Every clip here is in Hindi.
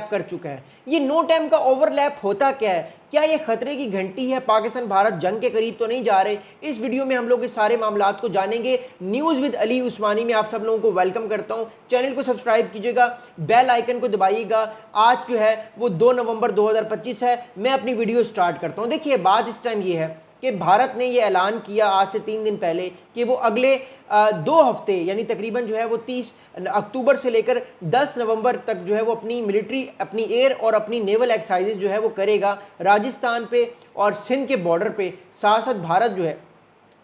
ओवरलैप कर चुका है। ये नो टाइम का ओवरलैप होता क्या है, क्या ये खतरे की घंटी है, पाकिस्तान भारत जंग के करीब तो नहीं जा रहे? इस वीडियो में हम लोग इस सारे मामलात को जानेंगे। न्यूज़ विद अली उस्मानी में आप सब लोगों को वेलकम करता हूं। चैनल को सब्सक्राइब कीजिएगा, बेल आइकन को दबाइएगा। आज जो है वो 2 नवंबर 2025 है। मैं अपनी वीडियो स्टार्ट करता हूं। देखिए, बात इस टाइम ये है कि भारत ने ये ऐलान किया आज से 3 दिन पहले कि वो अगले 2 हफ्ते यानी तकरीबन जो है वो 30 अक्टूबर से लेकर 10 नवंबर तक जो है वो अपनी मिलिट्री, अपनी एयर और अपनी नेवल एक्सरसाइजेज जो है वो करेगा राजस्थान पे और सिंध के बॉर्डर पे। साथ साथ भारत जो है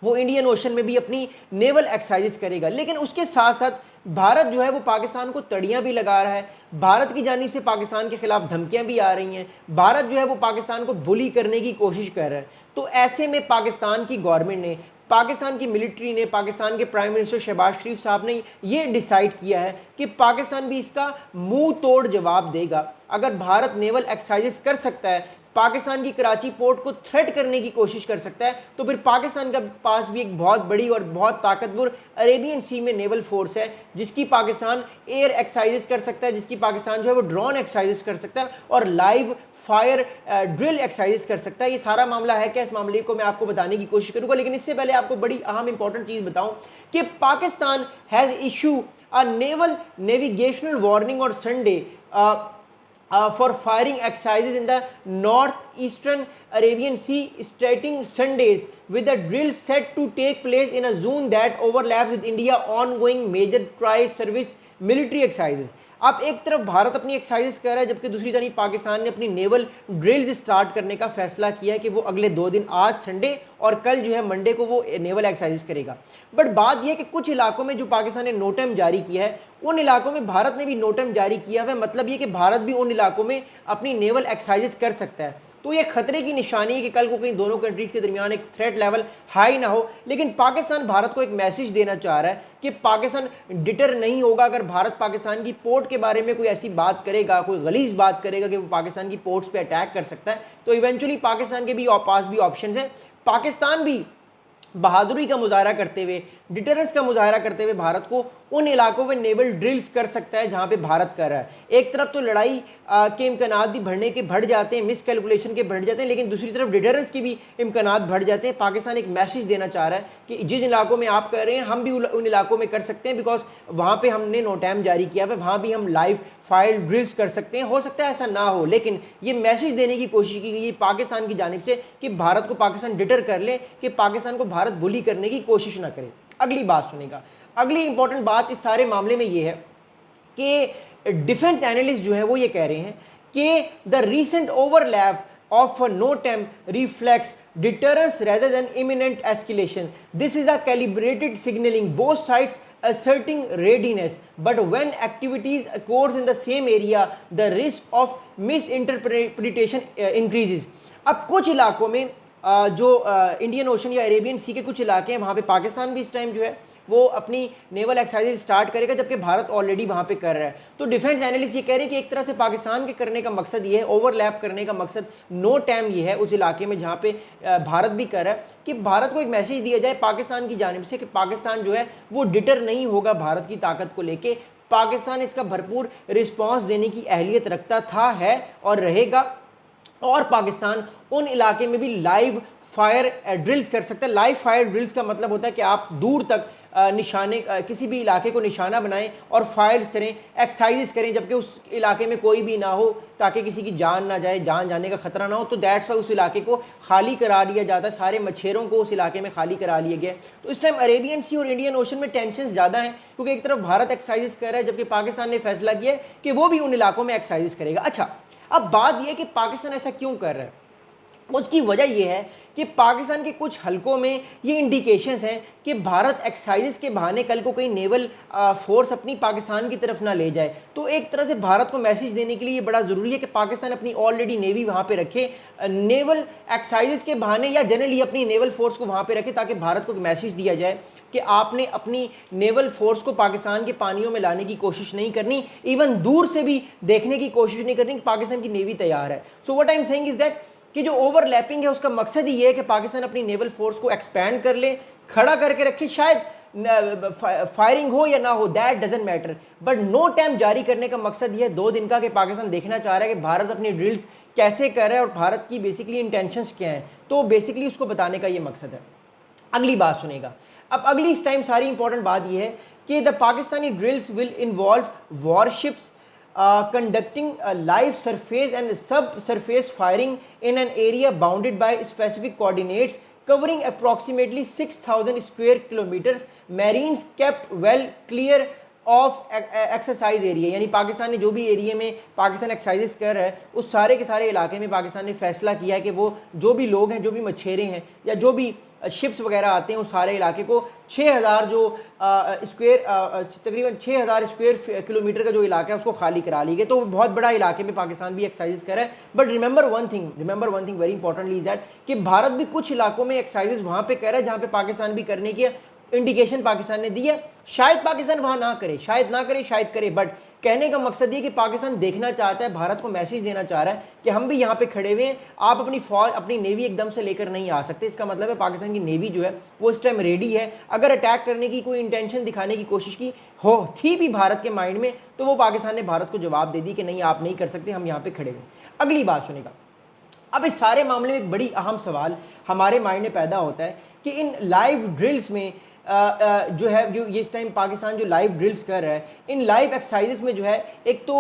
वो इंडियन ओशन में भी अपनी नेवल एक्सरसाइजेस करेगा। लेकिन उसके साथ साथ भारत जो है वो पाकिस्तान को तड़ियां भी लगा रहा है। भारत की जानिब से पाकिस्तान के खिलाफ धमकियां भी आ रही हैं। भारत जो है वो पाकिस्तान को बुली करने की कोशिश कर रहा है। तो ऐसे में पाकिस्तान की गवर्नमेंट ने, पाकिस्तान की मिलिट्री ने, पाकिस्तान के प्राइम मिनिस्टर शहबाज शरीफ साहब ने ये डिसाइड किया है कि पाकिस्तान भी इसका मुंह तोड़ जवाब देगा। अगर भारत नेवल एक्सरसाइजेस कर सकता है, पाकिस्तान की कराची पोर्ट को थ्रेट करने की कोशिश कर सकता है, तो फिर पाकिस्तान के पास भी एक बहुत बड़ी और बहुत ताकतवर अरेबियन सी में नेवल फोर्स है, जिसकी पाकिस्तान एयर एक्सरसाइजेस कर सकता है, जिसकी पाकिस्तान जो है वो ड्रोन एक्सरसाइजेस कर सकता है और लाइव फायर ड्रिल एक्सरसाइजेस कर सकता है। ये सारा मामला है क्या, इस मामले को मैं आपको बताने की कोशिश करूंगा। लेकिन इससे पहले आपको बड़ी अहम इंपॉर्टेंट चीज़ बताऊं कि Pakistan has issue a naval navigational warning और Sunday for firing exercises in the northeastern Arabian Sea starting Sundays, with the drill set to take place in a zone that overlaps with India ongoing major tri-service military exercises। अब एक तरफ भारत अपनी एक्सरसाइजेस कर रहा है, जबकि दूसरी तरफ पाकिस्तान ने अपनी नेवल ड्रिल्स स्टार्ट करने का फैसला किया है कि वो अगले 2 दिन, आज संडे और कल जो है मंडे को वो नेवल एक्सरसाइजेस करेगा। बट बात यह है कि कुछ इलाकों में जो पाकिस्तान ने नो टाइम जारी किया है, उन इलाकों में भारत ने भी नो टाइम जारी किया है। मतलब ये कि भारत भी उन इलाकों में अपनी नेवल एक्सरसाइजेस कर सकता है। तो ये खतरे की निशानी है कि कल को कहीं दोनों कंट्रीज़ के दरमियान एक थ्रेट लेवल हाई ना हो। लेकिन पाकिस्तान भारत को एक मैसेज देना चाह रहा है कि पाकिस्तान डिटर नहीं होगा। अगर भारत पाकिस्तान की पोर्ट के बारे में कोई ऐसी बात करेगा, कोई गलीज बात करेगा कि वो पाकिस्तान की पोर्ट्स पे अटैक कर सकता है, तो इवेंचुअली पाकिस्तान के भी पास भी ऑप्शन है। पाकिस्तान भी बहादुरी का मुजाहरा करते हुए, डिटरेंस का मुजाहरा करते हुए भारत को उन इलाकों में नेवल ड्रिल्स कर सकता है जहां पे भारत कर रहा है। एक तरफ तो लड़ाई के इम्कानात भी बढ़ जाते हैं, मिस कैलकुलेशन के बढ़ जाते हैं, लेकिन दूसरी तरफ डिटरेंस की भी इम्कानात बढ़ जाते हैं। पाकिस्तान एक मैसेज देना चाह रहा है कि जिस इलाकों में आप कर रहे हैं, हम भी उन इलाकों में कर सकते हैं, बिकॉज वहाँ पर हमने नो टाइम जारी किया है, वहाँ भी हम लाइव फायर ड्रिल्स कर सकते हैं। हो सकता है ऐसा ना हो, लेकिन ये मैसेज देने की कोशिश की गई है पाकिस्तान की जानिब से कि भारत को पाकिस्तान डिटर कर ले, कि पाकिस्तान को भारत बुली करने की कोशिश ना करे। अगली बात सुनेगा। अगली इंपॉर्टेंट बात इस सारे मामले में ये है कि डिफेंस एनालिस्ट जो है वो ये कह रहे हैं कि the recent overlap of a NOTAM reflects deterrence rather than imminent escalation. This is a calibrated signaling, both sides asserting readiness, but when activities occurs in the same area, the risk of misinterpretation increases. अब कुछ इलाकों में जो इंडियन ओशन या अरेबियन सी के कुछ इलाके हैं, वहाँ पे पाकिस्तान भी इस टाइम जो है वो अपनी नेवल एक्सरसाइजेज स्टार्ट करेगा, जबकि भारत ऑलरेडी वहाँ पे कर रहा है। तो डिफेंस एनालिस्ट ये कह रहे हैं कि एक तरह से पाकिस्तान के करने का मकसद ये है, ओवरलैप करने का मकसद नो टाइम ये है उस इलाके में जहाँ पे भारत भी कर रहा है, कि भारत को एक मैसेज दिया जाए पाकिस्तान की जानिब से कि पाकिस्तान जो है वो डिटर नहीं होगा भारत की ताकत को लेके। पाकिस्तान इसका भरपूर रिस्पॉन्स देने की अहलियत रखता था, है और रहेगा। और पाकिस्तान उन इलाके में भी लाइव फायर ड्रिल्स कर सकता है। लाइव फायर ड्रिल्स का मतलब होता है कि आप दूर तक निशाने, किसी भी इलाके को निशाना बनाएं और फायर करें, एक्सरसाइजेस करें, जबकि उस इलाके में कोई भी ना हो, ताकि किसी की जान ना जाए, जान जाने का खतरा ना हो। तो दैट्स वाई उस इलाके को खाली करा लिया जाता है, सारे मच्छरों को उस इलाके में खाली करा लिया गया। तो इस टाइम अरेबियन सी और इंडियन ओशन में टेंशन ज़्यादा है, क्योंकि एक तरफ भारत एक्सरसाइजेस कर रहा है, जबकि पाकिस्तान ने फैसला किया है कि वो भी उन इलाकों में एक्सरसाइजेस करेगा। अच्छा, अब बात यह है कि पाकिस्तान ऐसा क्यों कर रहा है। उसकी वजह यह है कि पाकिस्तान के कुछ हलकों में ये इंडिकेशंस हैं कि भारत एक्सरसाइजेस के बहाने कल को कहीं नेवल फोर्स अपनी पाकिस्तान की तरफ ना ले जाए। तो एक तरह से भारत को मैसेज देने के लिए ये बड़ा ज़रूरी है कि पाकिस्तान अपनी ऑलरेडी नेवी वहाँ पे रखे, नेवल एक्सरसाइजेस के बहाने या जनरली अपनी नेवल फोर्स को वहाँ पे रखे, ताकि भारत को एक मैसेज दिया जाए कि आपने अपनी नेवल फोर्स को पाकिस्तान के पानियों में लाने की कोशिश नहीं करनी, इवन दूर से भी देखने की कोशिश नहीं करनी कि पाकिस्तान की नेवी तैयार है। So what I am saying is that कि जो ओवरलैपिंग है उसका मकसद ही ये है कि पाकिस्तान अपनी नेवल फोर्स को एक्सपैंड कर ले, खड़ा करके रखे। शायद फायरिंग हो या ना हो, that doesn't matter, but no time जारी करने का मकसद यह है 2 दिन का कि पाकिस्तान देखना चाह रहा है कि भारत अपनी ड्रिल्स कैसे कर रहा है और भारत की बेसिकली इंटेंशंस क्या हैं, तो बेसिकली उसको बताने का ये मकसद है। अगली बात सुनेगा। अब अगली इस टाइम सारी इंपॉर्टेंट बात यह है कि the Pakistani drills will involve warships conducting live surface and subsurface firing in an area bounded by specific coordinates covering approximately 6,000 square kilometers. Marines kept well clear of exercise area, यानी पाकिस्तान ने जो भी एरिया में पाकिस्तान एक्सरसाइजेस कर रहा है उस सारे के सारे इलाके में पाकिस्तान ने फैसला किया है कि वो जो भी लोग हैं, जो भी मछेरे हैं या जो भी शिप्स वगैरह आते हैं उस सारे इलाके को 6,000 जो स्क्वायर तकरीबन 6,000 स्क्वायर किलोमीटर का जो इलाका है उसको खाली करा ली गई। तो बहुत बड़ा इलाके में पाकिस्तान भी एक्सरसाइजेस कर रहा है। But remember one thing very importantly is that कि भारत भी कुछ इलाकों में एक्सरसाइजेस वहाँ पे कर रहा है जहाँ पे पाकिस्तान भी करने की इंडिकेशन पाकिस्तान ने दी है। शायद पाकिस्तान वहां ना करे, शायद ना करे, शायद करे, बट कहने का मकसद ये कि पाकिस्तान देखना चाहता है, भारत को मैसेज देना चाह रहा है कि हम भी यहाँ पे खड़े हुए हैं, आप अपनी फौज अपनी नेवी एकदम से लेकर नहीं आ सकते। इसका मतलब है पाकिस्तान की नेवी जो है वो इस टाइम रेडी है। अगर अटैक करने की कोई इंटेंशन दिखाने की कोशिश की हो थी भी भारत के माइंड में, तो वो पाकिस्तान ने भारत को जवाब दे दी कि नहीं, आप नहीं कर सकते, हम यहाँ पे खड़े हुए। अगली बात सुनेगा। अब इस सारे मामले में एक बड़ी अहम सवाल हमारे माइंड में पैदा होता है कि इन लाइव ड्रिल्स में जो है जो ये इस टाइम पाकिस्तान जो लाइव ड्रिल्स कर रहा है, इन लाइव एक्सरसाइजेस में जो है एक तो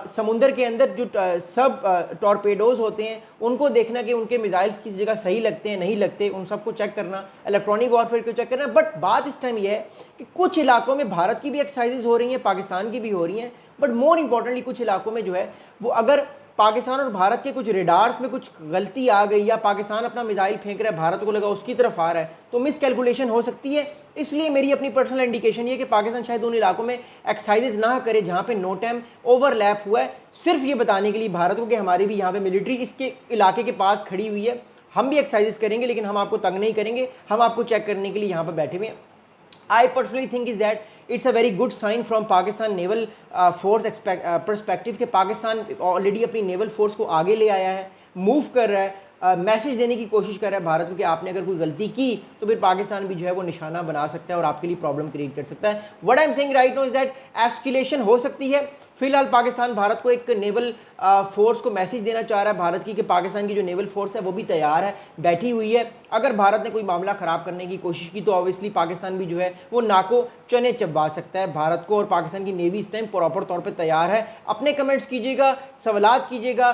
समुंदर के अंदर जो सब टॉर्पेडोज होते हैं उनको देखना कि उनके मिसाइल्स किस जगह सही लगते हैं नहीं लगते, उन सबको चेक करना, इलेक्ट्रॉनिक वॉरफेयर को चेक करना। बट बात इस टाइम ये है कि कुछ इलाकों में भारत की भी एक्सरसाइजेज हो रही हैं, पाकिस्तान की भी हो रही हैं, बट मोर इंपॉर्टेंटली कुछ इलाकों में जो है वो अगर पाकिस्तान और भारत के कुछ रेडार्स में कुछ गलती आ गई या पाकिस्तान अपना मिसाइल फेंक रहा है, भारत को लगा उसकी तरफ आ रहा है, तो मिस कैलकुलेशन हो सकती है। इसलिए मेरी अपनी पर्सनल इंडिकेशन ये कि पाकिस्तान शायद उन इलाकों में एक्सरसाइजेज ना करे जहां पे नो टाइम ओवरलैप हुआ है, सिर्फ ये बताने के लिए भारत को कि हमारी भी यहाँ पे मिलिट्री इसके इलाके के पास खड़ी हुई है, हम भी एक्सरसाइजेज करेंगे लेकिन हम आपको तंग नहीं करेंगे, हम आपको चेक करने के लिए यहाँ पर बैठे हुए हैं। I personally think is that it's a very good sign from Pakistan naval force perspective कि पाकिस्तान ऑलरेडी अपनी नेवल फोर्स को आगे ले आया है, मूव कर रहा है, मैसेज देने की कोशिश कर रहा है भारत को कि आपने अगर कोई गलती की तो फिर पाकिस्तान भी जो है वो निशाना बना सकता है और आपके लिए प्रॉब्लम क्रिएट कर सकता है। What I am saying right now is that escalation हो सकती है। फिलहाल पाकिस्तान भारत को एक नेवल फोर्स को मैसेज देना चाह रहा है भारत की कि पाकिस्तान की जो नेवल फोर्स है वो भी तैयार है, बैठी हुई है। अगर भारत ने कोई मामला ख़राब करने की कोशिश की तो ऑब्वियसली पाकिस्तान भी जो है वो नाको चने चबा सकता है भारत को, और पाकिस्तान की नेवी इस टाइम प्रॉपर तौर पर तैयार है। अपने कमेंट्स कीजिएगा, सवालात कीजिएगा।